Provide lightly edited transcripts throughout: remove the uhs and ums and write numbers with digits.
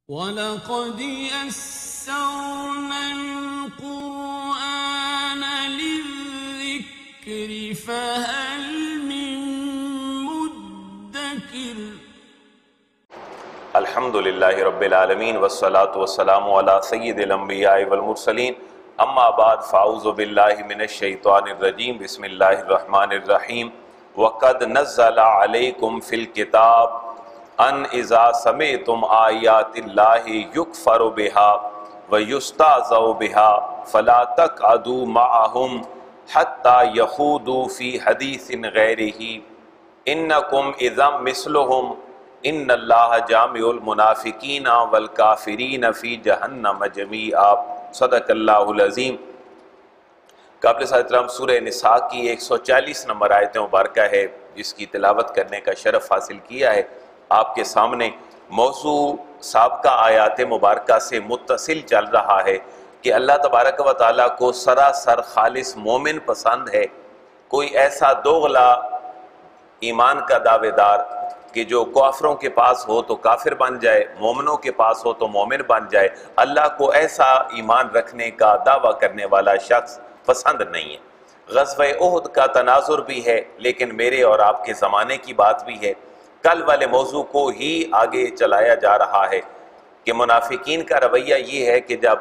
وَلَقَدْ يَسَّرْنَا الْقُرْآنَ لِلذِّكْرِ فَهَلْ مِن مُّدَّكِرٍ۔ الحمد للہ رب العالمین والصلاة والسلام علی سید الانبیاء والمرسلین، اما بعد فاعوذ باللہ من الشیطان الرجیم، بسم اللہ الرحمن الرحیم۔ وَقَدْ نَزَّلَ عَلَيْكُمْ فِي الْكِتَابِ ان اذا سمعتم آیات اللہ یکفر بها ویستہزأ بها فلا تقعدوا معهم حتی یخوضوا فی حدیث غیرہ انکم اذا مثلهم ان اللہ جامع المنافقین والکافرین فی جہنم جمیعا۔ صدق اللہ العظیم۔ قابل احترام سورہ نساء کی 140 نمبر آیت مبارکہ ہے، جس کی تلاوت کرنے کا شرف حاصل کیا ہے۔ آپ کے سامنے موضوع سابقہ آیات مبارکہ سے متصل چل رہا ہے کہ اللہ تبارک و تعالیٰ کو سراسر خالص مومن پسند ہے۔ کوئی ایسا دوغلا ایمان کا دعوے دار کہ جو کافروں کے پاس ہو تو کافر بن جائے، مومنوں کے پاس ہو تو مومن بن جائے، اللہ کو ایسا ایمان رکھنے کا دعویٰ کرنے والا شخص پسند نہیں ہے۔ غزوہ احد کا تناظر بھی ہے، لیکن میرے اور آپ کے زمانے کی بات بھی ہے۔ کل والے موضوع کو ہی آگے چلایا جا رہا ہے کہ منافقین کا رویہ یہ ہے کہ جب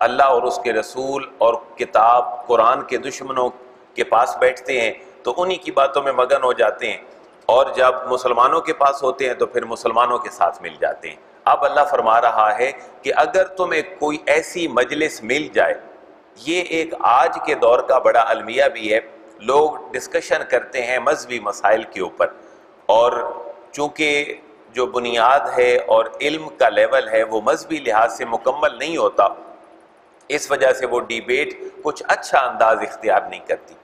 اللہ اور اس کے رسول اور کتاب قرآن کے دشمنوں کے پاس بیٹھتے ہیں تو انہی کی باتوں میں مگن ہو جاتے ہیں، اور جب مسلمانوں کے پاس ہوتے ہیں تو پھر مسلمانوں کے ساتھ مل جاتے ہیں۔ اب اللہ فرما رہا ہے کہ اگر تمہیں کوئی ایسی مجلس مل جائے، یہ ایک آج کے دور کا بڑا المیہ بھی ہے، لوگ ڈسکشن کرتے ہیں مذہبی مسائل کے اوپر، اور چونکہ جو بنیاد ہے اور علم کا لیول ہے وہ مذہبی لحاظ سے مکمل نہیں ہوتا، اس وجہ سے وہ ڈیبیٹ کچھ اچھا انداز اختیار نہیں کرتی۔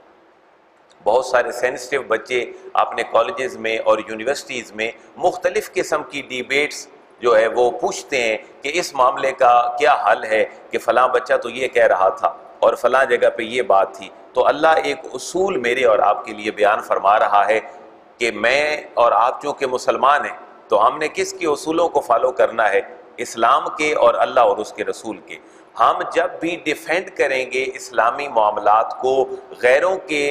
بہت سارے سینسٹیو بچے اپنے کالجز میں اور یونیورسٹیز میں مختلف قسم کی ڈیبیٹس جو ہے وہ پوچھتے ہیں کہ اس معاملے کا کیا حل ہے، کہ فلاں بچہ تو یہ کہہ رہا تھا اور فلاں جگہ پہ یہ بات تھی۔ تو اللہ ایک اصول میرے اور آپ کے لیے بیان فرما رہا ہے کہ میں اور آپ چونکہ مسلمان ہیں تو ہم نے کس کے اصولوں کو فالو کرنا ہے؟ اسلام کے اور اللہ اور اس کے رسول کے۔ ہم جب بھی ڈیفینڈ کریں گے اسلامی معاملات کو غیروں کے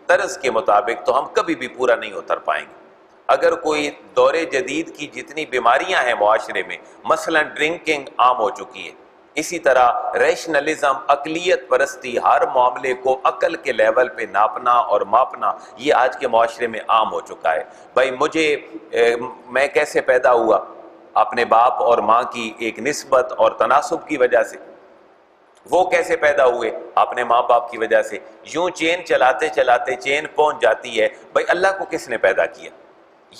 طرز کے مطابق تو ہم کبھی بھی پورا نہیں اتر پائیں گے۔ اگر کوئی دور جدید کی جتنی بیماریاں ہیں معاشرے میں، مثلا ڈرنکنگ عام ہو چکی ہے، اسی طرح ریشنلزم، عقلیت پرستی، ہر معاملے کو عقل کے لیول پہ ناپنا اور ماپنا، یہ آج کے معاشرے میں عام ہو چکا ہے۔ بھائی میں کیسے پیدا ہوا؟ اپنے باپ اور ماں کی ایک نسبت اور تناسب کی وجہ سے۔ وہ کیسے پیدا ہوئے؟ اپنے ماں باپ کی وجہ سے۔ یوں چین چلاتے چلاتے چین پہنچ جاتی ہے، بھائی اللہ کو کس نے پیدا کیا؟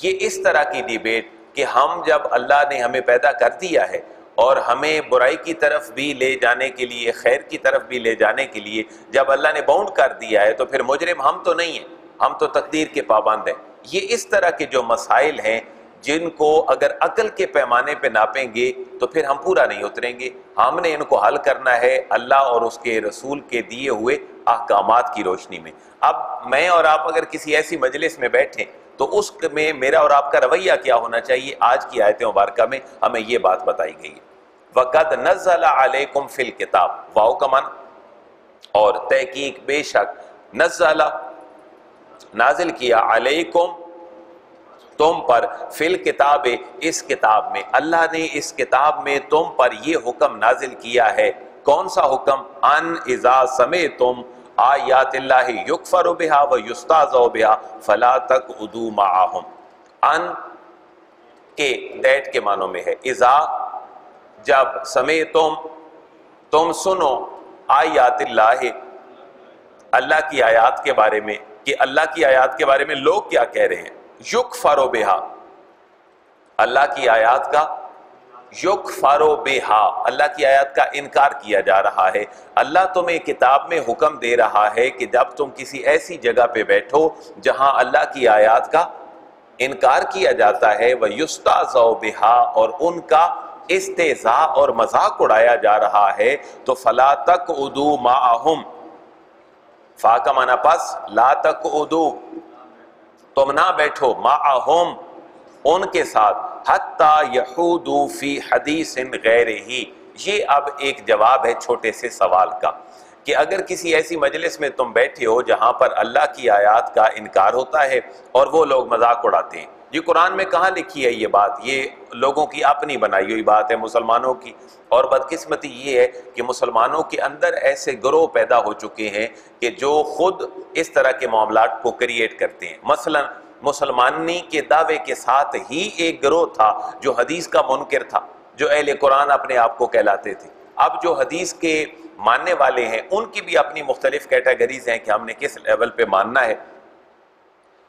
یہ اس طرح کی ڈیبیٹ کہ ہم جب اللہ نے ہمیں پیدا کر دیا ہے اور ہمیں برائی کی طرف بھی لے جانے کے لیے، خیر کی طرف بھی لے جانے کے لیے جب اللہ نے باؤنڈ کر دیا ہے تو پھر مجرم ہم تو نہیں ہیں، ہم تو تقدیر کے پابند ہیں۔ یہ اس طرح کے جو مسائل ہیں جن کو اگر عقل کے پیمانے پہ ناپیں گے تو پھر ہم پورا نہیں اتریں گے۔ ہم نے ان کو حل کرنا ہے اللہ اور اس کے رسول کے دیے ہوئے احکامات کی روشنی میں۔ اب میں اور آپ اگر کسی ایسی مجلس میں بیٹھیں تو اس میں میرا اور آپ کا رویہ کیا ہونا چاہیے؟ آج کی آیت مبارکہ میں ہمیں یہ بات بتائی گئی ہے۔ وَقَدْ نَزَّلَ عَلَيْكُمْ فِي الْكِتَابِ، واو کا معنی اور تحقیق بے شک، نزل نازل کیا، علیکم تم پر، فی الکتاب اس کتاب میں، اللہ نے اس کتاب میں تم پر یہ حکم نازل کیا ہے۔ کون سا حکم؟ ان اذا سمعتم آیات اللہ یکفر بها ویستہزأ بها فلا تقعدوا معهم۔ ان کے دیٹ کے معنوں میں ہے، اذا جب، سمعتم تم سنو، آیات اللہ اللہ کی آیات کے بارے میں، کہ اللہ کی آیات کے بارے میں لوگ کیا کہہ رہے ہیں؟ یکفر بہا، اللہ کی آیات کا، یکفر بہا اللہ کی آیات کا انکار کیا جا رہا ہے۔ اللہ تمہیں کتاب میں حکم دے رہا ہے کہ جب تم کسی ایسی جگہ پہ بیٹھو جہاں اللہ کی آیات کا انکار کیا جاتا ہے، وَيُسْتَعْزَوْ بِهَا، اور ان کا استہزاء اور مذاق اڑایا جا رہا ہے، تو فَلَا تَقْعُدُوا مَعَهُمْ، فا کا معنی پس، لا تقعدوا تم نہ بیٹھو، معہم ان کے ساتھ حتیٰ یحودوا فی حدیث غیرہ۔ یہ اب ایک جواب ہے چھوٹے سے سوال کا کہ اگر کسی ایسی مجلس میں تم بیٹھے ہو جہاں پر اللہ کی آیات کا انکار ہوتا ہے اور وہ لوگ مذاق اڑاتے ہیں، یہ قرآن میں کہاں لکھی ہے یہ بات؟ یہ لوگوں کی اپنی بنائی ہوئی بات ہے، مسلمانوں کی۔ اور بدقسمتی یہ ہے کہ مسلمانوں کے اندر ایسے گروہ پیدا ہو چکے ہیں کہ جو خود اس طرح کے معاملات کو کریٹ کرتے ہیں۔ مثلا مسلمانی کے دعوے کے ساتھ ہی ایک گروہ تھا جو حدیث کا منکر تھا، جو اہل قرآن اپنے آپ کو کہلاتے تھے۔ اب جو حدیث کے ماننے والے ہیں ان کی بھی اپنی مختلف کیٹیگریز ہیں کہ ہم نے کس لیول پہ ماننا ہے۔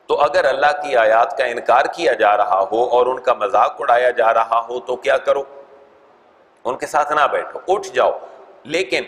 تو اگر اللہ کی آیات کا انکار کیا جا رہا ہو اور ان کا مذاق اڑایا جا رہا ہو تو کیا کرو؟ ان کے ساتھ نہ بیٹھو، اٹھ جاؤ۔ لیکن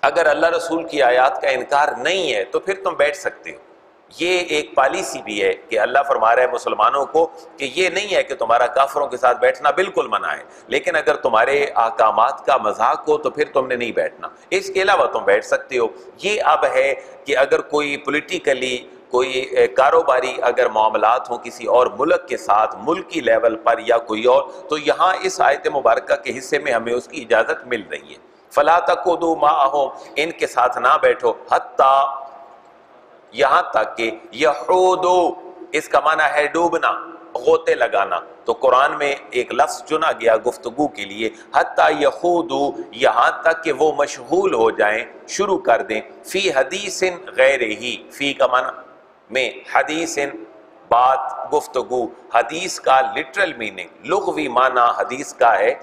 اگر اللہ رسول کی آیات کا انکار نہیں ہے تو پھر تم بیٹھ سکتے ہو۔ یہ ایک پالیسی بھی ہے کہ اللہ فرما رہا ہے مسلمانوں کو کہ یہ نہیں ہے کہ تمہارا کافروں کے ساتھ بیٹھنا بالکل منع ہے، لیکن اگر تمہارے احکامات کا مذاق ہو تو پھر تم نے نہیں بیٹھنا، اس کے علاوہ تم بیٹھ سکتے ہو۔ یہ اب ہے کہ اگر کوئی پولیٹیکلی کوئی کاروباری اگر معاملات ہوں کسی اور ملک کے ساتھ ملکی لیول پر یا کوئی اور، تو یہاں اس آیت مبارکہ کے حصے میں ہمیں اس کی اجازت مل رہی ہے۔ فَلَا تَقْعُدُوا مَعَهُمْ، ان کے ساتھ نہ بیٹھو، حتیٰ یہاں تک کہ یحودوا، اس کا معنی ہے ڈوبنا، غوطے لگانا۔ تو قرآن میں ایک لفظ چنا گیا گفتگو کے لیے، حتیٰ یخوضوا، یہاں تک کہ وہ مشغول ہو جائیں، شروع کر دیں، فی حدیث غیرہ، فی کا معنی میں، حدیث بات، گفتگو۔ حدیث کا لٹرل میننگ، لغوی معنی حدیث کا ہے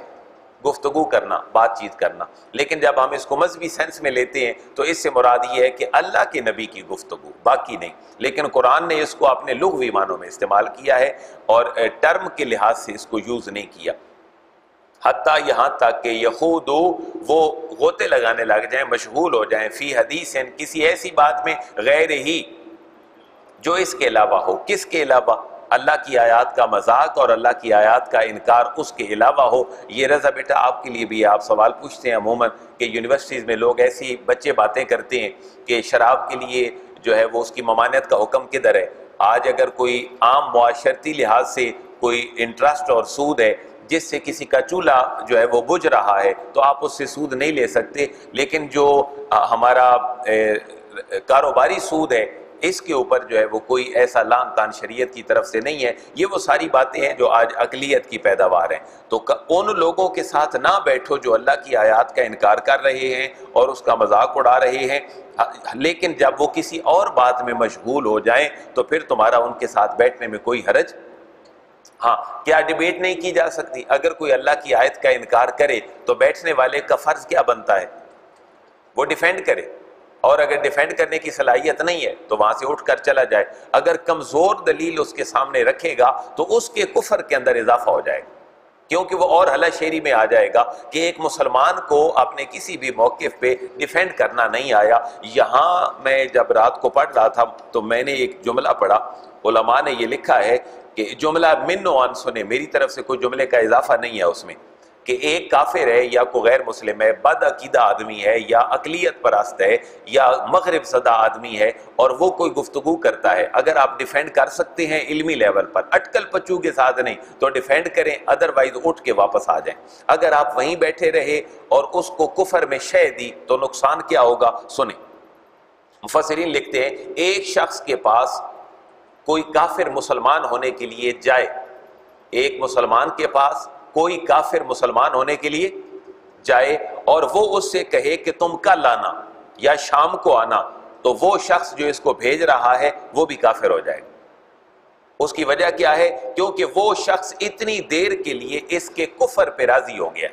گفتگو کرنا، بات چیت کرنا، لیکن جب ہم اس کو مذہبی سینس میں لیتے ہیں تو اس سے مراد یہ ہے کہ اللہ کے نبی کی گفتگو، باقی نہیں۔ لیکن قرآن نے اس کو اپنے لغوی معنوں میں استعمال کیا ہے اور ٹرم کے لحاظ سے اس کو یوز نہیں کیا۔ حتیٰ یہاں تک کہ یخوضوا، وہ غوطے لگانے لگ جائیں، مشغول ہو جائیں، فی حدیث، کسی ایسی بات میں، غیر ہی، جو اس کے علاوہ ہو۔ کس کے علاوہ؟ اللہ کی آیات کا مذاق اور اللہ کی آیات کا انکار اس کے علاوہ ہو۔ یہ رضا بیٹا آپ کے لیے بھی آپ سوال پوچھتے ہیں عموماً کہ یونیورسٹیز میں لوگ ایسی بچے باتیں کرتے ہیں کہ شراب کے لیے جو ہے وہ اس کی ممانعت کا حکم کدھر ہے؟ آج اگر کوئی عام معاشرتی لحاظ سے کوئی انٹرسٹ اور سود ہے جس سے کسی کا چولہا جو ہے وہ بجھ رہا ہے تو آپ اس سے سود نہیں لے سکتے، لیکن جو ہمارا کاروباری سود ہے اس کے اوپر جو ہے وہ کوئی ایسا لان تان شریعت کی طرف سے نہیں ہے۔ یہ وہ ساری باتیں ہیں جو آج اقلیت کی پیداوار ہیں۔ تو ان لوگوں کے ساتھ نہ بیٹھو جو اللہ کی آیات کا انکار کر رہے ہیں اور اس کا مذاق اڑا رہے ہیں، لیکن جب وہ کسی اور بات میں مشغول ہو جائیں تو پھر تمہارا ان کے ساتھ بیٹھنے میں کوئی حرج۔ ہاں، کیا ڈیبیٹ نہیں کی جا سکتی؟ اگر کوئی اللہ کی آیت کا انکار کرے تو بیٹھنے والے کا فرض کیا بنتا ہے؟ وہ ڈیفینڈ کرے، اور اگر ڈیفینڈ کرنے کی صلاحیت نہیں ہے تو وہاں سے اٹھ کر چلا جائے۔ اگر کمزور دلیل اس کے سامنے رکھے گا تو اس کے کفر کے اندر اضافہ ہو جائے گا، کیونکہ وہ اور ہلا شیری میں آ جائے گا کہ ایک مسلمان کو اپنے کسی بھی موقف پہ ڈیفینڈ کرنا نہیں آیا۔ یہاں میں جب رات کو پڑھ رہا تھا تو میں نے ایک جملہ پڑھا، علماء نے یہ لکھا ہے کہ جملہ من و عن سنے، میری طرف سے کوئی جملے کا اضافہ نہیں ہے اس میں، کہ ایک کافر ہے یا کوئی غیر مسلم ہے، بد عقیدہ آدمی ہے یا اقلیت پرست ہے یا مغرب زدہ آدمی ہے اور وہ کوئی گفتگو کرتا ہے، اگر آپ ڈیفینڈ کر سکتے ہیں علمی لیول پر، اٹکل پچو کے ساتھ نہیں تو ڈیفینڈ کریں، ادروائز اٹھ کے واپس آ جائیں۔ اگر آپ وہیں بیٹھے رہے اور اس کو کفر میں شے دی تو نقصان کیا ہوگا؟ سنیں، مفسرین لکھتے ہیں ایک شخص کے پاس کوئی کافر مسلمان ہونے کے لیے جائے، ایک مسلمان کے پاس کوئی کافر مسلمان ہونے کے لیے جائے اور وہ اس سے کہے کہ تم کل آنا یا شام کو آنا، تو وہ شخص جو اس کو بھیج رہا ہے وہ بھی کافر ہو جائے گا۔ اس کی وجہ کیا ہے؟ کیونکہ وہ شخص اتنی دیر کے لیے اس کے کفر پہ راضی ہو گیا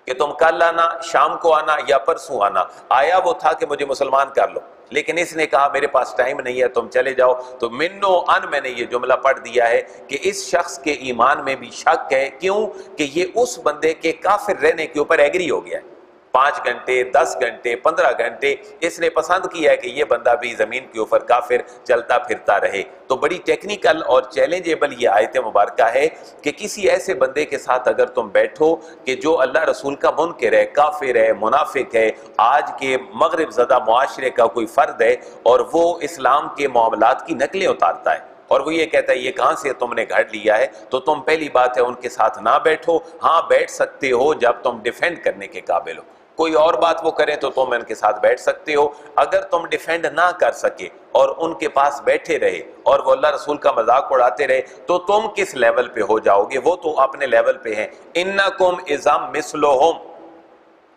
کہ تم کل آنا، شام کو آنا یا پرسوں آنا۔ آیا وہ تھا کہ مجھے مسلمان کر لو، لیکن اس نے کہا میرے پاس ٹائم نہیں ہے، تم چلے جاؤ۔ تو من و ان میں نے یہ جملہ پڑھ دیا ہے کہ اس شخص کے ایمان میں بھی شک ہے۔ کیوں؟ کہ یہ اس بندے کے کافر رہنے کے اوپر ایگری ہو گیا ہے، 5 گھنٹے 10 گھنٹے 15 گھنٹے اس نے پسند کیا ہے کہ یہ بندہ بھی زمین کے اوپر کافر چلتا پھرتا رہے۔ تو بڑی ٹیکنیکل اور چیلنجیبل یہ آیت مبارکہ ہے کہ کسی ایسے بندے کے ساتھ اگر تم بیٹھو کہ جو اللہ رسول کا منکر ہے، کافر ہے، منافق ہے، آج کے مغرب زدہ معاشرے کا کوئی فرد ہے اور وہ اسلام کے معاملات کی نقلیں اتارتا ہے، اور وہ یہ کہتا ہے یہ کہاں سے تم نے گھڑ لیا ہے، تو تم پہلی بات ہے ان کے ساتھ نہ بیٹھو، ہاں بیٹھ سکتے ہو جب تم ڈیفینڈ کرنے کے قابل ہو، کوئی اور بات وہ کریں تو تم ان کے ساتھ بیٹھ سکتے ہو، اگر تم ڈیفینڈ نہ کر سکے اور ان کے پاس بیٹھے رہے اور وہ اللہ رسول کا مذاق اڑاتے رہے تو تم کس لیول پہ ہو جاؤ گے، وہ تو اپنے لیول پہ ہیں۔ انکم اذا مثلہم،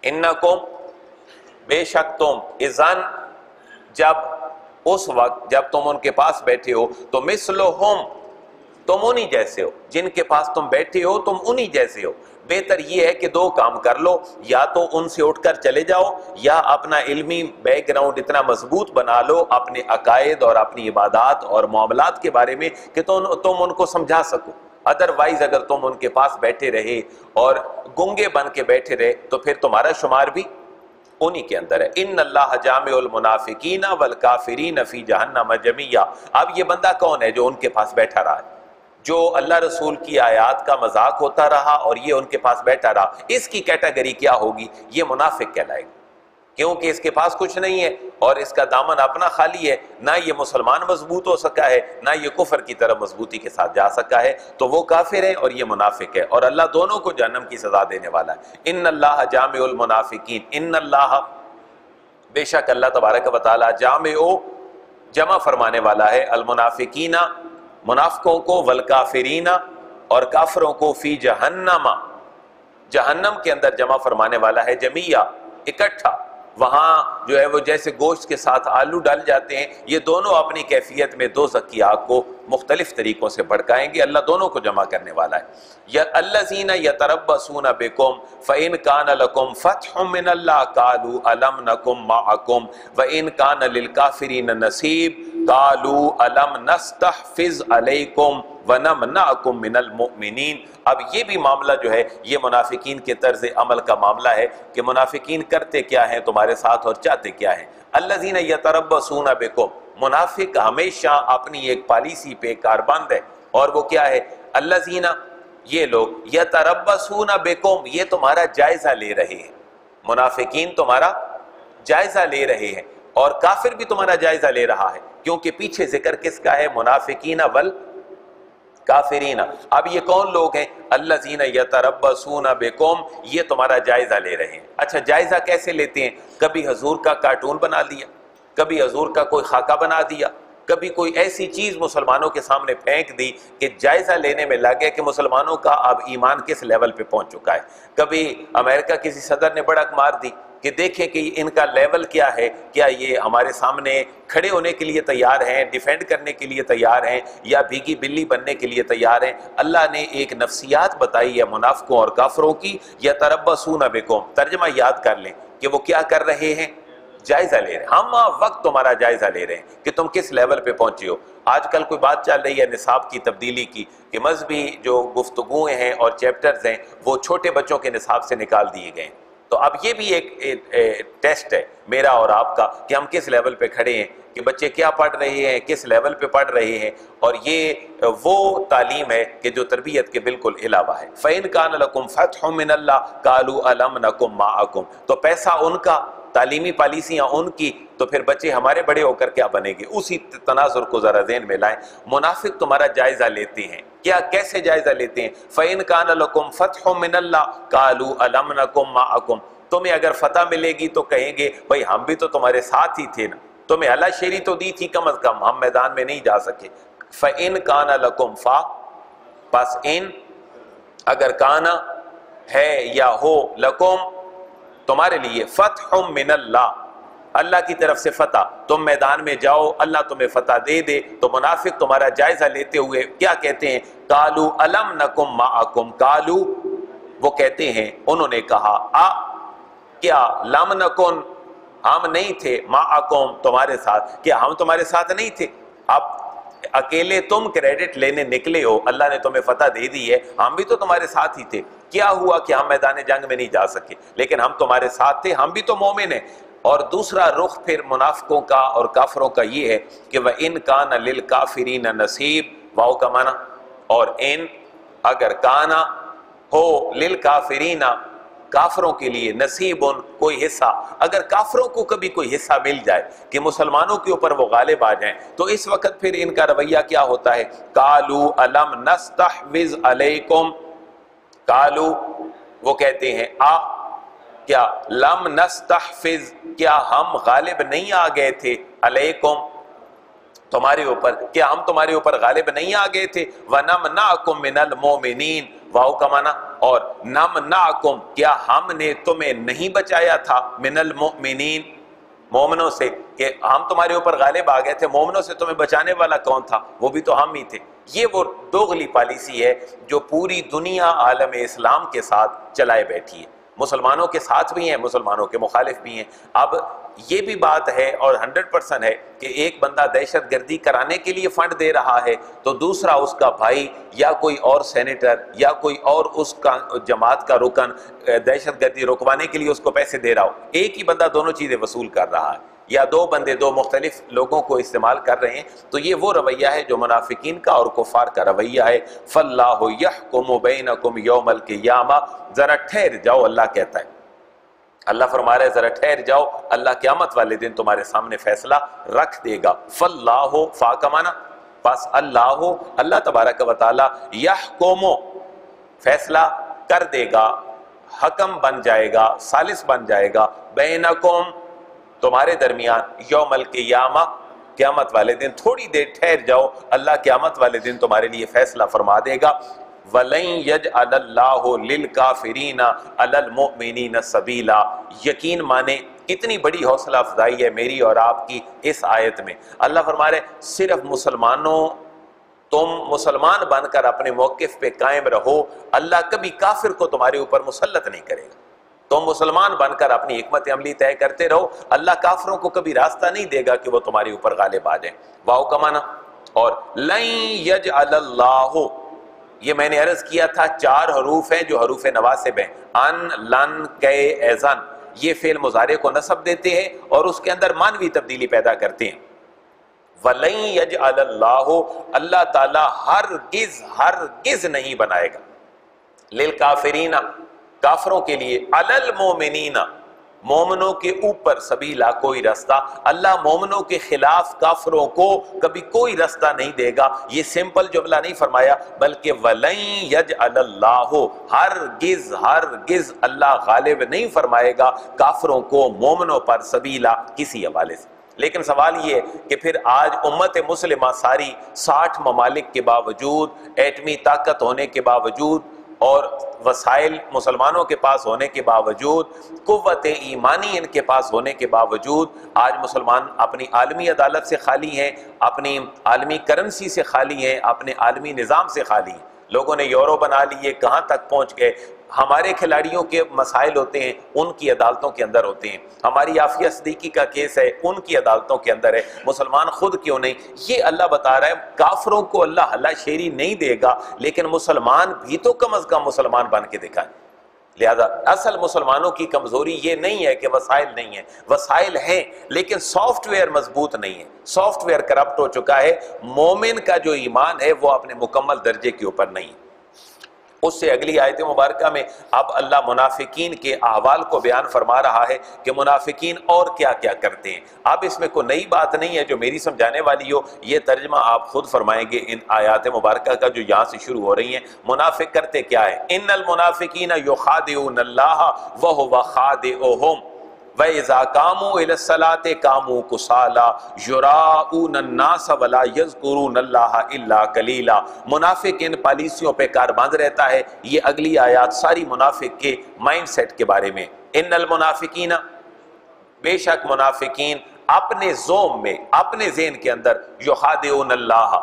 انکم بے شک تم، اذن جب اس وقت جب تم ان کے پاس بیٹھے ہو تو مثلہم تم انہی جیسے ہو، جن کے پاس تم بیٹھے ہو تم انہی جیسے ہو۔ بہتر یہ ہے کہ دو کام کر لو، یا تو ان سے اٹھ کر چلے جاؤ یا اپنا علمی بیک گراؤنڈ اتنا مضبوط بنا لو اپنے عقائد اور اپنی عبادات اور معاملات کے بارے میں کہ تم ان کو سمجھا سکو۔ ادروائز اگر تم ان کے پاس بیٹھے رہے اور گنگے بن کے بیٹھے رہے تو پھر تمہارا شمار بھی انہی کے اندر ہے۔ ان اللہ جامع المنافقین والکافرین فی جہنم جمیعا۔ اب یہ بندہ کون ہے جو ان کے پاس بیٹھا رہا ہے، جو اللہ رسول کی آیات کا مذاق ہوتا رہا اور یہ ان کے پاس بیٹھا رہا، اس کی کیٹیگری کیا ہوگی؟ یہ منافق کہلائے گا، کیونکہ اس کے پاس کچھ نہیں ہے اور اس کا دامن اپنا خالی ہے، نہ یہ مسلمان مضبوط ہو سکا ہے نہ یہ کفر کی طرف مضبوطی کے ساتھ جا سکا ہے، تو وہ کافر ہے اور یہ منافق ہے، اور اللہ دونوں کو جہنم کی سزا دینے والا ہے۔ ان اللہ جامع المنافقین، ان اللہ بے شک اللہ تبارک و تعالی جامع جمع فرمانے والا ہے، المنافقین منافقوں کو، والکافرین اور کافروں کو، فی جہنم جہنم کے اندر جمع فرمانے والا ہے، جمیعا اکٹھا۔ وہاں جو ہے وہ جیسے گوشت کے ساتھ آلو ڈال جاتے ہیں، یہ دونوں اپنی کیفیت میں دوزخ کی آگ کو مختلف طریقوں سے بھڑکائیں گے، اللہ دونوں کو جمع کرنے والا ہے۔ یا الذین یتربصون بکم فإن کان لکم فتح من اللہ قالوا الم نکم معکم وإن کان للکافرین نصیب قالوا الم نستحفظ علیکم ونمنعکم من المؤمنین۔ اب یہ بھی معاملہ جو ہے یہ منافقین کے طرز عمل کا معاملہ ہے کہ منافقین کرتے کیا ہیں تمہارے ساتھ اور چاہتے کیا ہیں۔ الذین یتربصون بکم، منافق ہمیشہ اپنی ایک پالیسی پہ کاربند ہے، اور وہ کیا ہے؟ الذین، یہ لوگ، یتربصون بکم، یہ تمہارا جائزہ لے رہے ہیں، منافقین تمہارا جائزہ لے رہے ہیں اور کافر بھی تمہارا جائزہ لے رہا ہے، کیونکہ پیچھے ذکر کس کا ہے؟ منافقین والکافرین۔ اب یہ کون لوگ ہیں؟ الذین یتربصون بکم، یہ تمہارا جائزہ لے رہے ہیں۔ اچھا جائزہ کیسے لیتے ہیں؟ کبھی حضور کا کارٹون بنا دیا، کبھی حضور کا کوئی خاکہ بنا دیا، کبھی کوئی ایسی چیز مسلمانوں کے سامنے پھینک دی کہ جائزہ لینے میں لگ گیا کہ مسلمانوں کا اب ایمان کس لیول پہ پہنچ چکا ہے۔ کبھی امریکہ کسی صدر نے بڑک مار دی کہ دیکھیں کہ ان کا لیول کیا ہے، کیا یہ ہمارے سامنے کھڑے ہونے کے لیے تیار ہیں، ڈیفینڈ کرنے کے لیے تیار ہیں، یا بھیگی بلی بننے کے لیے تیار ہیں۔ اللہ نے ایک نفسیات بتائی ہے منافقوں اور کافروں کی، یتربصون بکم، ترجمہ یاد کر لیں کہ وہ کیا کر رہے ہیں؟ جائزہ لے رہے ہیں، ہم وقت تمہارا جائزہ لے رہے ہیں کہ تم کس لیول پہ پہنچے ہو۔ آج کل کوئی بات چل رہی ہے نصاب کی تبدیلی کی کہ مذہبی جو گفتگویں ہیں اور چیپٹرز ہیں وہ چھوٹے بچوں کے نصاب سے نکال دیے گئے ہیں، تو اب یہ بھی ایک ٹیسٹ ہے میرا اور آپ کا کہ ہم کس لیول پہ کھڑے ہیں، کہ بچے کیا پڑھ رہے ہیں، کس لیول پہ پڑھ رہے ہیں، اور یہ وہ تعلیم ہے کہ جو تربیت کے بالکل علاوہ ہے۔ فَإِن كَانَ لَكُمْ فَتْحٌ مِّنَ اللَّهِ قَالُوا أَلَمْ نَكُن مَّعَكُمْ، تو پیسہ ان کا، تعلیمی پالیسیاں ان کی، تو پھر بچے ہمارے بڑے ہو کر کیا بنیں گے؟ اسی تناظر کو ذرا ذہن میں لائیں۔ منافق تمہارا جائزہ لیتے ہیں، کیا کیسے جائزہ لیتے ہیں؟ فَإِن كَانَ لَكُمْ فَتْحٌ مِّنَ اللَّهِ قَالُوا أَلَمْ نَكُن مَّعَكُمْ، تمہیں اگر فتح ملے گی تو کہیں گے بھئی ہم بھی تو تمہارے ساتھ ہی تھے نا، تمہیں اللہ شیری تو دی تھی کم از کم، ہم میدان میں نہیں جا سکے۔ فَإِن كَانَ لَكُمْ فَا، پس ان اگر کانا ہے یا ہو، لکم تمہارے لیے، فتح من اللہ، اللہ کی طرف سے فتح، تم میدان میں جاؤ اللہ تمہیں فتح دے دے، تو منافق تمہارا جائزہ لیتے ہوئے کیا کہتے ہیں؟ قالوا الم نکم معکم، قالوا وہ کہتے ہیں، انہوں نے کہا، کیا لم نکن، ہم نہیں تھے، معکم تمہارے ساتھ، کیا ہم تمہارے ساتھ نہیں تھے؟ اب اکیلے تم کریڈٹ لینے نکلے ہو، اللہ نے تمہیں فتح دے دی ہے، ہم بھی تو تمہارے ساتھ ہی تھے، کیا ہوا کہ ہم میدان جنگ میں نہیں جا سکے، لیکن ہم تمہارے ساتھ تھے، ہم بھی تو مومن ہیں۔ اور دوسرا رخ پھر منافقوں کا اور کافروں کا یہ ہے کہ وَإِن كَانَ لِلْكَافِرِينَ نَصِيب، واو کا معنی، اور ان اگر کانا ہو للکافرین کافروں کے لیے نصیبن کوئی حصہ، اگر کافروں کو کبھی کوئی حصہ مل جائے کہ مسلمانوں کے اوپر وہ غالب آ جائیں تو اس وقت پھر ان کا رویہ کیا ہوتا ہے؟ قالوا الم نستحوذ علیکم، قالو وہ کہتے ہیں کیا لم نستحفظ، کیا ہم غالب نہیں آ گئے تھے، علیکم تمہارے اوپر، کیا ہم تمہارے اوپر غالب نہیں آ گئے تھے، وَنَمْنَعْكُمْ مِنَ الْمُؤْمِنِينَ، واو کا معنی، اور نَمْنَعْكُمْ کیا ہم نے تمہیں نہیں بچایا تھا، من المؤمنین مومنوں سے، کہ ہم تمہارے اوپر غالب آ گئے تھے، مومنوں سے تمہیں بچانے والا کون تھا؟ وہ بھی تو ہم ہی تھے۔ یہ وہ دوغلی پالیسی ہے جو پوری دنیا عالم اسلام کے ساتھ چلائے بیٹھی ہے، مسلمانوں کے ساتھ بھی ہیں، مسلمانوں کے مخالف بھی ہیں۔ اب یہ بھی بات ہے اور 100% ہے کہ ایک بندہ دہشت گردی کرانے کے لیے فنڈ دے رہا ہے تو دوسرا اس کا بھائی یا کوئی اور سینیٹر یا کوئی اور اس کا جماعت کا رکن دہشت گردی رکوانے کے لیے اس کو پیسے دے رہا ہو، ایک ہی بندہ دونوں چیزیں وصول کر رہا ہے، یا دو بندے دو مختلف لوگوں کو استعمال کر رہے ہیں، تو یہ وہ رویہ ہے جو منافقین کا اور کفار کا رویہ ہے۔ فاللہ یحکم بینکم یوم القیامہ، ذرا ٹھہر جاؤ، اللہ کہتا ہے، اللہ فرما رہا ہے ذرا ٹھہر جاؤ، اللہ قیامت والے دن تمہارے سامنے فیصلہ رکھ دے گا۔ فاللہ فا کا معنی، بس اللہ تبارک و تعالی یحکم فیصلہ کر دے گا، حکم بن جائے گا، ثالث بن جائے گا، بینکم تمہارے درمیان، یوم القیامہ قیامت والے دن، تھوڑی دیر ٹھہر جاؤ، اللہ قیامت والے دن تمہارے لیے فیصلہ فرما دے گا۔ وَلَن يَجْعَلَ اللَّهُ لِلْكَافِرِينَ عَلَى الْمُؤْمِنِينَ سَبِيلًا، یقین مانے کتنی بڑی حوصلہ افزائی ہے میری اور آپ کی اس آیت میں۔ اللہ فرما رہے صرف تم مسلمان بن کر اپنے موقف پہ قائم رہو، اللہ کبھی کافر کو تمہارے اوپر مسلط نہیں کرے گا۔ تم مسلمان بن کر اپنی حکمت عملی طے کرتے رہو، اللہ کافروں کو کبھی راستہ نہیں دے گا کہ وہ تمہارے اوپر غالب آ جائیں۔ واو کا معنی، اور لن یجعل اللہ، یہ میں نے عرض کیا تھا 4 حروف ہیں جو حروف نواسب ہیں، ان، لن، کے، ایزن، یہ فعل مضارع کو نصب دیتے ہیں اور اس کے اندر معنوی تبدیلی پیدا کرتے ہیں۔ وَلَن يَجْعَلَ اللَّهُ، اللہ تعالیٰ ہرگز نہیں بنائے گا، للکافرین کافروں کے لیے، علی المؤمنین مومنوں کے اوپر، سبیلا کوئی راستہ، اللہ مومنوں کے خلاف کافروں کو کبھی کوئی راستہ نہیں دے گا۔ یہ سمپل جملہ نہیں فرمایا بلکہ وَلَن يَجْعَلَ اللَّهُ ہرگز اللہ غالب نہیں فرمائے گا کافروں کو مومنوں پر، سبیلا کسی حوالے سے۔ لیکن سوال یہ ہے کہ پھر آج امت مسلمہ ساری 60 ممالک کے باوجود، ایٹمی طاقت ہونے کے باوجود اور وسائل مسلمانوں کے پاس ہونے کے باوجود، قوت ایمانی ان کے پاس ہونے کے باوجود، آج مسلمان اپنی عالمی عدالت سے خالی ہیں، اپنی عالمی کرنسی سے خالی ہیں، اپنے عالمی نظام سے خالی ہیں۔ لوگوں نے یورو بنا لیے، کہاں تک پہنچ گئے۔ ہمارے کھلاڑیوں کے مسائل ہوتے ہیں، ان کی عدالتوں کے اندر ہوتے ہیں۔ ہماری عافیہ صدیقی کا کیس ہے، ان کی عدالتوں کے اندر ہے، مسلمان خود کیوں نہیں؟ یہ اللہ بتا رہا ہے کافروں کو اللہ ہلا شیری نہیں دے گا، لیکن مسلمان بھی تو کم از کم مسلمان بن کے دکھائیں۔ لہذا اصل مسلمانوں کی کمزوری یہ نہیں ہے کہ وسائل نہیں ہیں، وسائل ہیں لیکن سافٹ ویئر مضبوط نہیں ہے، سافٹ ویئر کرپٹ ہو چکا ہے۔ مومن کا جو ایمان ہے وہ اپنے مکمل درجے کے اوپر نہیں ہے۔ اس سے اگلی آیت مبارکہ میں اب اللہ منافقین کے احوال کو بیان فرما رہا ہے کہ منافقین اور کیا کیا کرتے ہیں۔ اب اس میں کوئی نئی بات نہیں ہے جو میری سمجھانے والی ہو، یہ ترجمہ آپ خود فرمائیں گے ان آیات مبارکہ کا جو یہاں سے شروع ہو رہی ہیں۔ منافق کرتے کیا ہے؟ ان المنافقین یخادعون اللہ وہو خادعهم وَإِذَا قَامُوا إِلَى الصَّلَاةِ قَامُوا كُسَالَىٰ يُرَاءُونَ النَّاسَ وَلَا يَذْكُرُونَ اللَّهَ إِلَّا قَلِيلًا۔ منافق ان پالیسیوں پہ کار باندھ رہتا ہے۔ یہ اگلی آیات ساری منافق کے مائنڈ سیٹ کے بارے میں۔ ان المنافقین، بے شک منافقین اپنے زوم میں، اپنے ذہن کے اندر، یخادعون اللہ،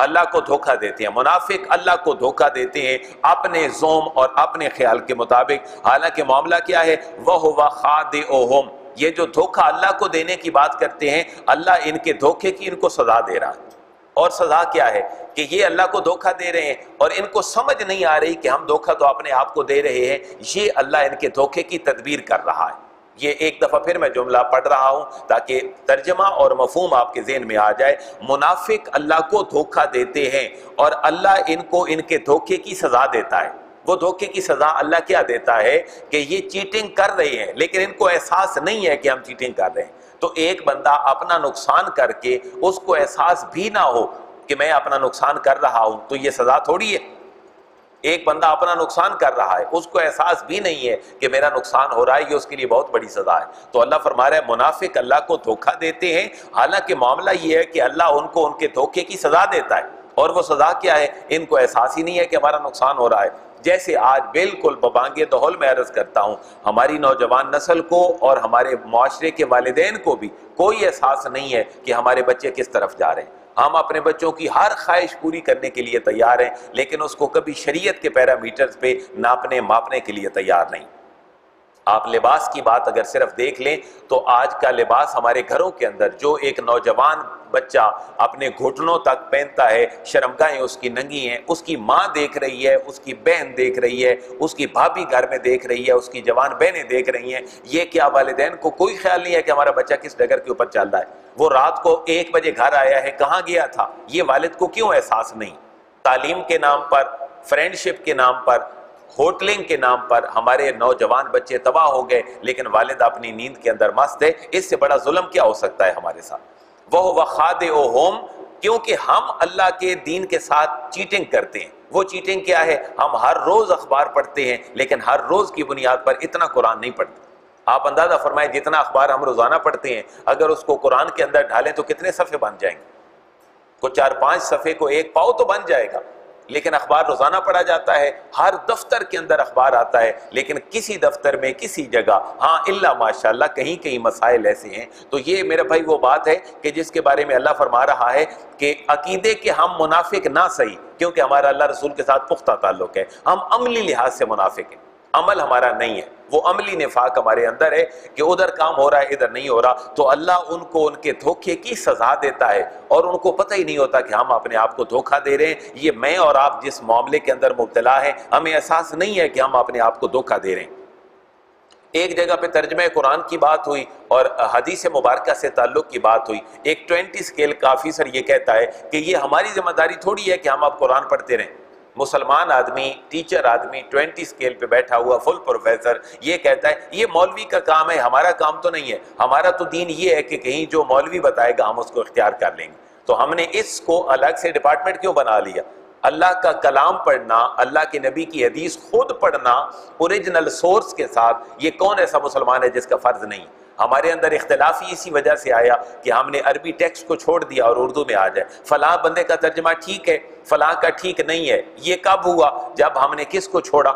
اللہ کو دھوکہ دیتے ہیں۔ منافق اللہ کو دھوکہ دیتے ہیں اپنے زوم اور اپنے خیال کے مطابق، حالانکہ معاملہ کیا ہے؟ وَهُوَ خَادِعُهُمْ، یہ جو دھوکہ اللہ کو دینے کی بات کرتے ہیں، اللہ ان کے دھوکے کی ان کو سزا دے رہا ہے۔ اور سزا کیا ہے؟ کہ یہ اللہ کو دھوکہ دے رہے ہیں اور ان کو سمجھ نہیں آ رہی کہ ہم دھوکہ تو اپنے آپ کو دے رہے ہیں، یہ اللہ ان کے دھوکے کی تدبیر کر رہا ہے۔ یہ ایک دفعہ پھر میں جملہ پڑھ رہا ہوں تاکہ ترجمہ اور مفہوم آپ کے ذہن میں آ جائے۔ منافق اللہ کو دھوکہ دیتے ہیں اور اللہ ان کو ان کے دھوکے کی سزا دیتا ہے۔ وہ دھوکے کی سزا اللہ کیا دیتا ہے کہ یہ چیٹنگ کر رہے ہیں لیکن ان کو احساس نہیں ہے کہ ہم چیٹنگ کر رہے ہیں. تو ایک بندہ اپنا نقصان کر کے اس کو احساس بھی نہ ہو کہ میں اپنا نقصان کر رہا ہوں تو یہ سزا تھوڑی ہے. ایک بندہ اپنا نقصان کر رہا ہے اس کو احساس بھی نہیں ہے کہ میرا نقصان ہو رہا ہے، یہ اس کے لیے بہت بڑی سزا ہے. تو اللہ فرما رہا ہے منافق اللہ کو دھوکہ دیتے ہیں، حالانکہ معاملہ یہ ہے کہ اللہ ان کو ان کے دھوکے کی سزا دیتا ہے. اور وہ سزا کیا ہے؟ ان کو احساس ہی نہیں ہے کہ ہمارا نقصان ہو رہا ہے. جیسے آج بالکل ببانگ دہل میں عرض کرتا ہوں، ہماری نوجوان نسل کو اور ہمارے معاشرے کے والدین کو بھی کوئی احساس نہیں ہے کہ ہمارے بچے کس طرف جا رہے ہیں. ہم اپنے بچوں کی ہر خواہش پوری کرنے کے لیے تیار ہیں لیکن اس کو کبھی شریعت کے پیرامیٹرز پہ ناپنے ماپنے کے لیے تیار نہیں. آپ لباس کی بات اگر صرف دیکھ لیں تو آج کا لباس ہمارے گھروں کے اندر جو ایک نوجوان بچہ اپنے گھٹنوں تک پہنتا ہے، شرمگاہیں اس کی ننگی ہیں، اس کی ماں دیکھ رہی ہے، اس کی بہن دیکھ رہی ہے، اس کی بھابھی گھر میں دیکھ رہی ہے، اس کی جوان بہنیں دیکھ رہی ہیں. یہ کیا والدین کو کوئی خیال نہیں ہے کہ ہمارا بچہ کس ڈگر کے اوپر چل رہا ہے؟ وہ رات کو 1 بجے گھر آیا ہے، کہاں گیا تھا؟ یہ والد کو کیوں احساس نہیں؟ تعلیم کے نام پر، فرینڈشپ کے نام پر، ہوٹلنگ کے نام پر ہمارے نوجوان بچے تباہ ہو گئے لیکن والد اپنی نیند کے اندر مست ہے. اس سے بڑا ظلم کیا ہو سکتا ہے ہمارے ساتھ؟ وہ خادعہم، کیونکہ ہم اللہ کے دین کے ساتھ چیٹنگ کرتے ہیں. وہ چیٹنگ کیا ہے؟ ہم ہر روز اخبار پڑھتے ہیں لیکن ہر روز کی بنیاد پر اتنا قرآن نہیں پڑھتے. آپ اندازہ فرمائیں جتنا اخبار ہم روزانہ پڑھتے ہیں اگر اس کو قرآن کے اندر ڈھالیں تو کتنے صفحے بن جائیں گے؟ کو 4-5 صفحے کو 1 پاؤ تو بن جائے گا. لیکن اخبار روزانہ پڑھا جاتا ہے، ہر دفتر کے اندر اخبار آتا ہے لیکن کسی دفتر میں کسی جگہ ہاں الا ماشاءاللہ کہیں مسائل ایسے ہیں. تو یہ میرے بھائی وہ بات ہے کہ جس کے بارے میں اللہ فرما رہا ہے کہ عقیدے کے ہم منافق نہ صحیح، کیونکہ ہمارا اللہ رسول کے ساتھ پختہ تعلق ہے. ہم عملی لحاظ سے منافق ہیں، عمل ہمارا نہیں ہے. وہ عملی نفاق ہمارے اندر ہے کہ ادھر کام ہو رہا ہے ادھر نہیں ہو رہا. تو اللہ ان کو ان کے دھوکے کی سزا دیتا ہے اور ان کو پتہ ہی نہیں ہوتا کہ ہم اپنے آپ کو دھوکہ دے رہے ہیں. یہ میں اور آپ جس معاملے کے اندر مبتلا ہیں ہمیں احساس نہیں ہے کہ ہم اپنے آپ کو دھوکہ دے رہے ہیں. ایک جگہ پہ ترجمہ قرآن کی بات ہوئی اور حدیث مبارکہ سے تعلق کی بات ہوئی. ایک 20 اسکیل کا آفیسر یہ کہتا ہے کہ یہ ہماری ذمہ داری تھوڑی ہے کہ ہم اب قرآن پڑھتے رہیں. مسلمان آدمی، ٹیچر آدمی 20 اسکیل پہ بیٹھا ہوا فل پروفیسر یہ کہتا ہے یہ مولوی کا کام ہے، ہمارا کام تو نہیں ہے. ہمارا تو دین یہ ہے کہ کہیں جو مولوی بتائے گا ہم اس کو اختیار کر لیں گے. تو ہم نے اس کو الگ سے ڈپارٹمنٹ کیوں بنا لیا؟ اللہ کا کلام پڑھنا، اللہ کے نبی کی حدیث خود پڑھنا اوریجنل سورس کے ساتھ، یہ کون ایسا مسلمان ہے جس کا فرض نہیں؟ ہمارے اندر اختلاف ہی اسی وجہ سے آیا کہ ہم نے عربی ٹیکسٹ کو چھوڑ دیا اور اردو میں آ جائے. فلاں بندے کا ترجمہ ٹھیک ہے، فلاں کا ٹھیک نہیں ہے. یہ کب ہوا؟ جب ہم نے کس کو چھوڑا؟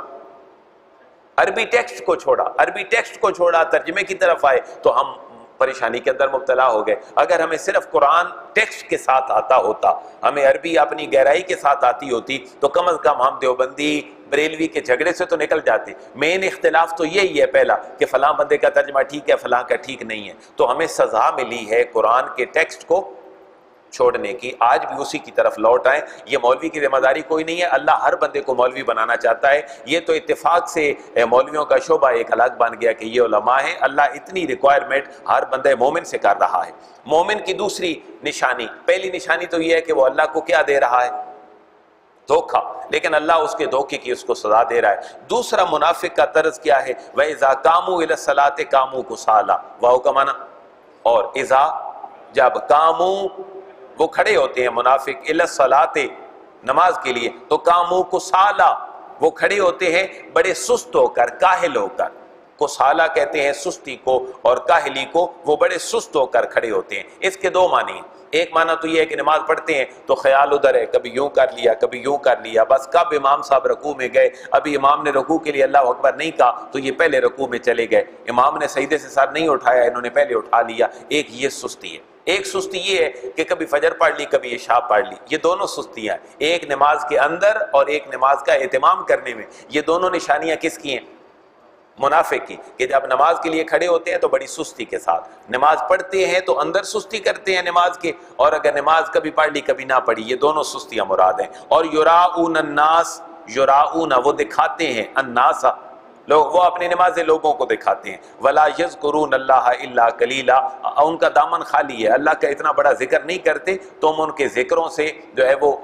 عربی ٹیکسٹ کو چھوڑا. عربی ٹیکسٹ کو چھوڑا، ترجمے کی طرف آئے تو ہم پریشانی کے اندر مبتلا ہو گئے. اگر ہمیں صرف قرآن ٹیکسٹ کے ساتھ آتا ہوتا، ہمیں عربی اپنی گہرائی کے ساتھ آتی ہوتی تو کم از کم ہم دیوبندی بریلوی کے جھگڑے سے تو نکل جاتے. مین اختلاف تو یہی ہے پہلا کہ فلاں بندے کا ترجمہ ٹھیک ہے، فلاں کا ٹھیک نہیں ہے. تو ہمیں سزا ملی ہے قرآن کے ٹیکسٹ کو چھوڑنے کی. آج بھی اسی کی طرف لوٹ آئیں. یہ مولوی کی ذمہ داری کوئی نہیں ہے، اللہ ہر بندے کو مولوی بنانا چاہتا ہے. یہ تو اتفاق سے مولویوں کا شعبہ ایک الگ بن گیا کہ یہ علماء ہیں. اللہ اتنی ریکوائرمنٹ ہر بندے مومن سے کر رہا ہے. مومن کی دوسری نشانی، پہلی نشانی تو یہ ہے کہ وہ اللہ کو کیا دے رہا ہے؟ دھوکہ. لیکن اللہ اس کے دھوکے کی اس کو سزا دے رہا ہے. دوسرا منافق کا طرز کیا ہے؟ وَإِذَا قَامُوا إِلَى الصَّلَاةِ قَامُوا كُسَالَىٰ. واو کا معنی اور اذا، جب قاموا وہ کھڑے ہوتے ہیں منافق الی الصلاۃ نماز کے لیے تو قاموا کسالا وہ کھڑے ہوتے ہیں بڑے سست ہو کر، کاہل ہو کر. کسالا کہتے ہیں سستی کو اور کاہلی کو، وہ بڑے سست ہو کر کھڑے ہوتے ہیں. اس کے دو معنی ہیں. ایک معنی تو یہ ہے کہ نماز پڑھتے ہیں تو خیال ادھر ہے، کبھی یوں کر لیا کبھی یوں کر لیا. بس کب امام صاحب رکوع میں گئے، ابھی امام نے رکوع کے لیے اللہ اکبر نہیں کہا تو یہ پہلے رکوع میں چلے گئے. امام نے سجدے سے سر نہیں اٹھایا، انہوں نے پہلے اٹھا لیا. ایک یہ سستی ہے. ایک سستی یہ ہے کہ کبھی فجر پڑھ لی کبھی عشاء پڑھ لی. یہ دونوں سستیاں ہیں، ایک نماز کے اندر اور ایک نماز کا اہتمام کرنے میں. یہ دونوں نشانیاں کس کی ہیں؟ منافق کی. کہ جب نماز کے لیے کھڑے ہوتے ہیں تو بڑی سستی کے ساتھ، نماز پڑھتے ہیں تو اندر سستی کرتے ہیں نماز کے، اور اگر نماز کبھی پڑھ لی کبھی نہ پڑھی. یہ دونوں سستیاں مراد ہیں. اور یراؤن الناس، یراؤن وہ دکھاتے ہیں، الناس وہ اپنی نمازیں لوگوں کو دکھاتے ہیں. ولا یذکرون اللہ الا قلیلا، ان کا دامن خالی ہے، اللہ کا اتنا بڑا ذکر نہیں کرتے، تم ان کے ذکروں سے جو ہے وہ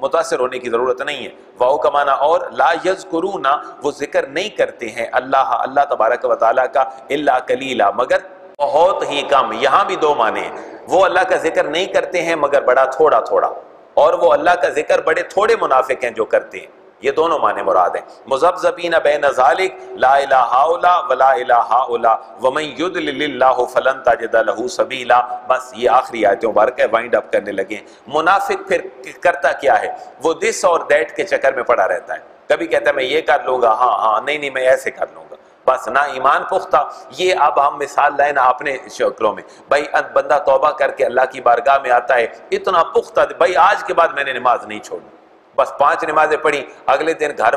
متاثر ہونے کی ضرورت نہیں ہے. واؤ کا معنی اور لا یذکرون، وہ ذکر نہیں کرتے ہیں اللہ تبارک و تعالیٰ کا الا قلیلا، مگر بہت ہی کم. یہاں بھی دو معنی ہیں، وہ اللہ کا ذکر نہیں کرتے ہیں مگر بڑا تھوڑا تھوڑا، اور وہ اللہ کا ذکر بڑے تھوڑے منافق ہیں جو کرتے ہیں. یہ دونوں معنی مراد ہیں. مذبذبین بین ذالک لا الہ ہؤلاء ولا الہ ہؤلاء ومن یضلل اللہ فلن تجد له سبیلا. بس یہ آخری آیت مبارک ہے، وائنڈ اپ کرنے لگے ہیں. منافق پھر کرتا کیا ہے؟ وہ دس اور دیٹ کے چکر میں پڑا رہتا ہے. کبھی کہتا ہے میں یہ کر لوں گا، ہاں نہیں میں ایسے کر لوں گا. بس نہ ایمان پختہ. یہ اب ہم مثال لائیں نا اپنے شکلوں میں. بھائی بندہ توبہ کر کے اللہ کی بارگاہ میں آتا ہے اتنا پختہ، بھائی آج کے بعد میں نے نماز نہیں چھوڑی، بس 5 نمازیں پڑھی. اگلے دن گھر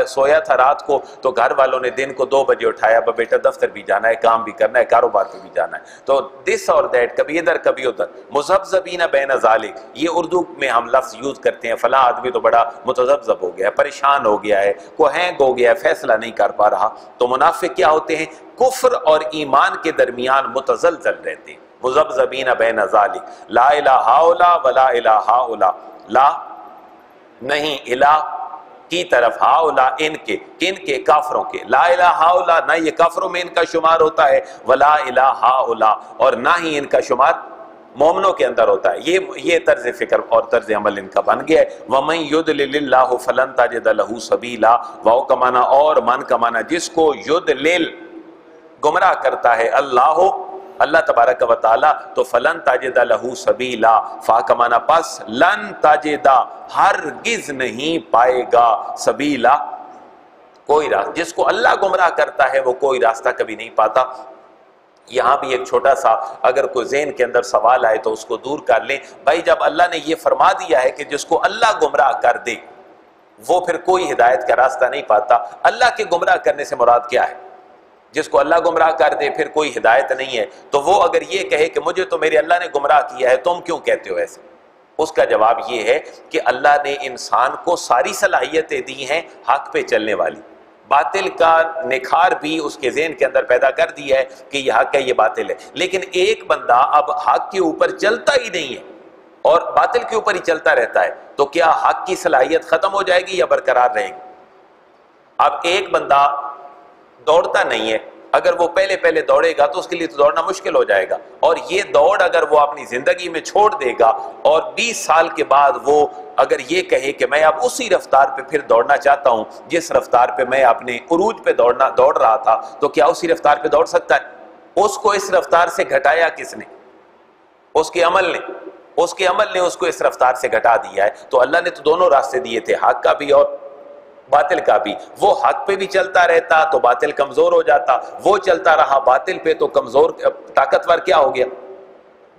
سویا تھا رات کو تو گھر والوں نے دن کو 2 بجے اٹھایا، بیٹا دفتر بھی جانا ہے، کام بھی کرنا ہے، کاروبار پہ بھی جانا ہے. تو دس اور دیٹ، کبھی ادھر کبھی ادھر. مذبذبین بین ذالک، یہ اردو میں ہم لفظ یوز کرتے ہیں، فلاں آدمی تو بڑا متذبذب ہو گیا ہے، پریشان ہو گیا ہے، کو ہینگ ہو گیا ہے، فیصلہ نہیں کر پا رہا. تو منافق کیا ہوتے ہیں؟ کفر اور ایمان کے درمیان متزلزل رہتے ہیں. مذبذبین بین ذالک لا الہ ہؤلاء ولا الہ ہؤلاء، لا نہیں الہ کی طرف، ہؤلاء ان کے، کن کے؟ کافروں کے. لا الہ ہؤلاء، نہ یہ کافروں میں ان کا شمار ہوتا ہے، ولا الہ ہؤلاء، اور نہ ہی ان کا شمار مومنوں کے اندر ہوتا ہے. یہ طرز فکر اور طرز عمل ان کا بن گیا ہے. ومن یضلل اللہ فلن تجد له سبیلا. واو کا معنی اور، من کا معنی جس کو یضلل گمراہ کرتا ہے اللہ تبارک و تعالی، تو فلن تجد له سبیلا. فا کا معنی پس، لن تجد ہرگز نہیں پائے گا، سبیلا کوئی راستہ. جس کو اللہ گمراہ کرتا ہے وہ کوئی راستہ کبھی نہیں پاتا. یہاں بھی ایک چھوٹا سا اگر کوئی ذہن کے اندر سوال آئے تو اس کو دور کر لیں. بھائی جب اللہ نے یہ فرما دیا ہے کہ جس کو اللہ گمراہ کر دے وہ پھر کوئی ہدایت کا راستہ نہیں پاتا، اللہ کے گمراہ کرنے سے مراد کیا ہے؟ جس کو اللہ گمراہ کر دے پھر کوئی ہدایت نہیں ہے. تو وہ اگر یہ کہے کہ مجھے تو میرے اللہ نے گمراہ کیا ہے، تم کیوں کہتے ہو ایسے؟ اس کا جواب یہ ہے کہ اللہ نے انسان کو ساری صلاحیتیں دی ہیں حق پہ چلنے والی. باطل کا نکھار بھی اس کے ذہن کے اندر پیدا کر دیا ہے کہ یہ حق ہے، یہ باطل ہے. لیکن ایک بندہ اب حق کے اوپر چلتا ہی نہیں ہے اور باطل کے اوپر ہی چلتا رہتا ہے، تو کیا حق کی صلاحیت ختم ہو جائے گی یا برقرار رہے گی؟ اب ایک بندہ دوڑتا نہیں ہے، اگر وہ پہلے دوڑے گا تو اس کے لیے تو دوڑنا مشکل ہو جائے گا. اور یہ دوڑ اگر وہ اپنی زندگی میں چھوڑ دے گا اور 20 سال کے بعد وہ اگر یہ کہے کہ میں اب اسی رفتار پہ پھر دوڑنا چاہتا ہوں جس رفتار پہ میں اپنے عروج پہ دوڑ رہا تھا، تو کیا اسی رفتار پہ دوڑ سکتا ہے؟ اس کو اس رفتار سے گھٹایا کس نے؟ اس کے عمل نے اس کو اس رفتار سے گھٹا دیا ہے. تو اللہ نے تو دونوں راستے دیے تھے، حق کا بھی اور باطل کا بھی. وہ حق پہ بھی چلتا رہتا تو باطل کمزور ہو جاتا، وہ چلتا رہا باطل پہ تو کمزور، طاقتور کیا ہو گیا؟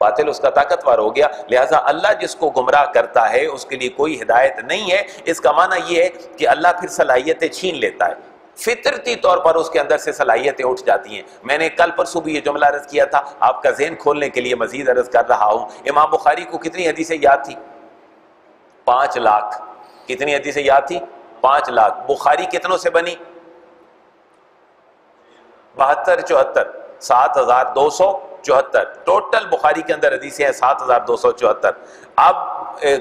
باطل اس کا طاقتور ہو گیا. لہٰذا اللہ جس کو گمراہ کرتا ہے اس کے لیے کوئی ہدایت نہیں ہے. اس کا معنی یہ ہے کہ اللہ پھر صلاحیتیں چھین لیتا ہے، فطرتی طور پر اس کے اندر سے صلاحیتیں اٹھ جاتی ہیں. میں نے کل پرسوں بھی یہ جملہ عرض کیا تھا، آپ کا ذہن کھولنے کے لیے مزید عرض کر رہا ہوں. امام بخاری کو کتنی حدیثیں یاد تھی؟ 5 لاکھ. کتنی حدیثیں یاد تھی؟ 5 لاکھ. بخاری کتنوں سے بنی؟ 72 74 7274 ٹوٹل بخاری کے اندر حدیثیں ہیں 7274. اب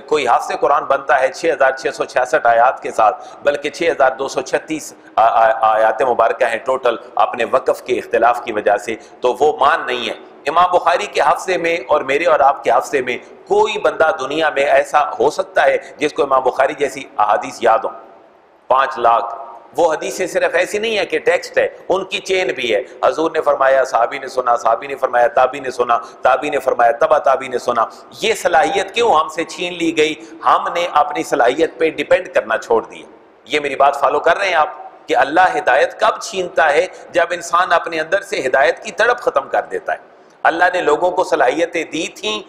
کوئی حافظ قرآن بنتا ہے 6666 آیات کے ساتھ، بلکہ 6236 آیات مبارکہ ہیں ٹوٹل اپنے وقف کے اختلاف کی وجہ سے، تو وہ مان نہیں ہے. امام بخاری کے حافظے میں اور میرے اور آپ کے حافظے میں کوئی بندہ دنیا میں ایسا ہو سکتا ہے جس کو امام بخاری جیسی احادیث یاد ہو؟ 5 لاکھ. وہ حدیثیں صرف ایسی نہیں ہے کہ ٹیکسٹ ہے، ان کی چین بھی ہے. حضور نے فرمایا، صحابی نے سنا، صحابی نے فرمایا، تابعی نے سنا، تابعی نے فرمایا، تبع تابعی نے سنا. یہ صلاحیت کیوں ہم سے چھین لی گئی؟ ہم نے اپنی صلاحیت پہ ڈیپینڈ کرنا چھوڑ دیا. یہ میری بات فالو کر رہے ہیں آپ کہ اللہ ہدایت کب چھینتا ہے؟ جب انسان اپنے اندر سے ہدایت کی تڑپ ختم کر دیتا ہے. اللہ نے لوگوں کو صلاحیتیں دی تھیں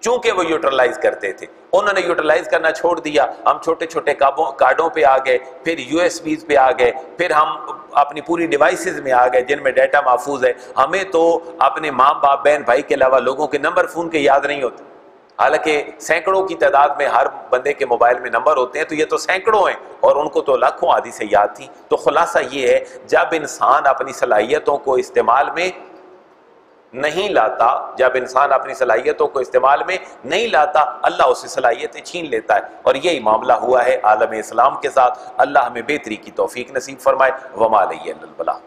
چونکہ وہ یوٹیلائز کرتے تھے، انہوں نے یوٹیلائز کرنا چھوڑ دیا. ہم چھوٹے چھوٹے کارڈوں پہ آ گئے، پھر USB پہ آ گئے، پھر ہم اپنی پوری ڈیوائسز میں آ گئے جن میں ڈیٹا محفوظ ہے. ہمیں تو اپنے ماں باپ بہن بھائی کے علاوہ لوگوں کے نمبر فون کے یاد نہیں ہوتے. حالانکہ سینکڑوں کی تعداد میں ہر بندے کے موبائل میں نمبر ہوتے ہیں، تو یہ تو سینکڑوں ہیں اور ان کو تو لاکھوں آدھی سے یاد تھی۔ تو خلاصہ یہ ہے، جب انسان اپنی صلاحیتوں کو استعمال میں نہیں لاتا، جب انسان اپنی صلاحیتوں کو استعمال میں نہیں لاتا، اللہ اسے صلاحیتیں چھین لیتا ہے، اور یہی معاملہ ہوا ہے عالم اسلام کے ساتھ۔ اللہ ہمیں بہتری کی توفیق نصیب فرمائے۔ وما علیہ الا البلاغ۔